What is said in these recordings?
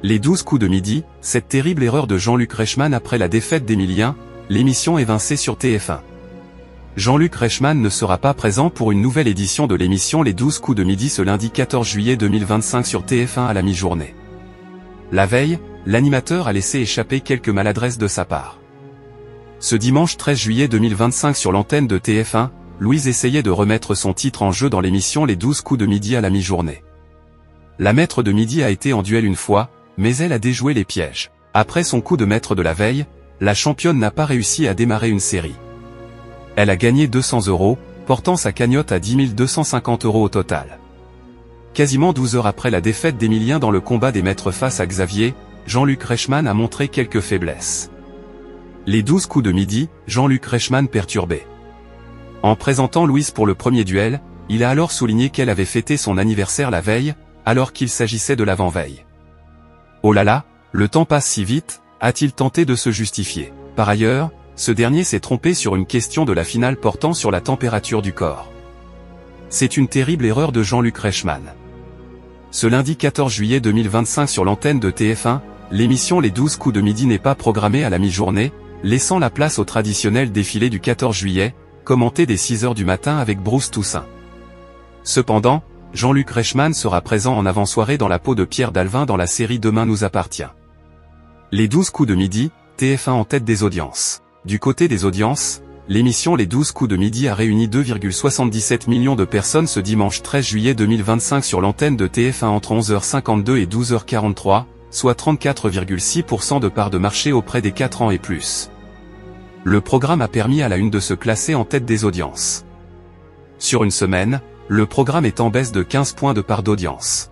Les 12 coups de midi, cette terrible erreur de Jean-Luc Reichmann après la défaite d'Emilien, l'émission est évincée sur TF1. Jean-Luc Reichmann ne sera pas présent pour une nouvelle édition de l'émission Les 12 coups de midi ce lundi 14 juillet 2025 sur TF1 à la mi-journée. La veille, l'animateur a laissé échapper quelques maladresses de sa part. Ce dimanche 13 juillet 2025 sur l'antenne de TF1, Louise essayait de remettre son titre en jeu dans l'émission Les 12 coups de midi à la mi-journée. La maître de midi a été en duel une fois, mais elle a déjoué les pièges. Après son coup de maître de la veille, la championne n'a pas réussi à démarrer une série. Elle a gagné 200 €, portant sa cagnotte à 10 250 € au total. Quasiment 12 heures après la défaite d'Emilien dans le combat des maîtres face à Xavier, Jean-Luc Reichmann a montré quelques faiblesses. Les 12 coups de midi, Jean-Luc Reichmann perturbé. En présentant Louise pour le premier duel, il a alors souligné qu'elle avait fêté son anniversaire la veille, alors qu'il s'agissait de l'avant-veille. Oh là là, le temps passe si vite, a-t-il tenté de se justifier. Par ailleurs, ce dernier s'est trompé sur une question de la finale portant sur la température du corps. C'est une terrible erreur de Jean-Luc Reichmann. Ce lundi 14 juillet 2025 sur l'antenne de TF1, l'émission Les 12 coups de midi n'est pas programmée à la mi-journée, laissant la place au traditionnel défilé du 14 juillet, commenté dès 6 h du matin avec Bruce Toussaint. Cependant, Jean-Luc Reichmann sera présent en avant-soirée dans la peau de Pierre Dalvin dans la série Demain nous appartient. Les 12 coups de midi, TF1 en tête des audiences. Du côté des audiences, l'émission Les 12 coups de midi a réuni 2,77 millions de personnes ce dimanche 13 juillet 2025 sur l'antenne de TF1 entre 11h52 et 12h43, soit 34,6% de part de marché auprès des 4 ans et plus. Le programme a permis à la une de se classer en tête des audiences. Sur une semaine, le programme est en baisse de 15 points de part d'audience.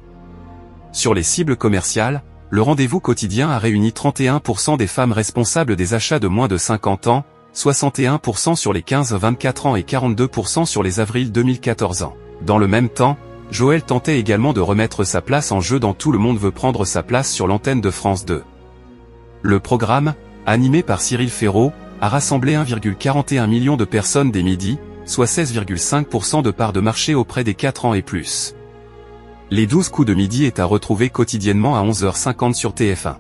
Sur les cibles commerciales, le rendez-vous quotidien a réuni 31% des femmes responsables des achats de moins de 50 ans, 61% sur les 15-24 ans et 42% sur les avril 2014 ans. Dans le même temps, Joël tentait également de remettre sa place en jeu dans Tout le monde veut prendre sa place sur l'antenne de France 2. Le programme, animé par Cyril Ferraud, a rassemblé 1,41 million de personnes dès midi, soit 16,5% de part de marché auprès des 4 ans et plus. Les 12 coups de midi est à retrouver quotidiennement à 11h50 sur TF1.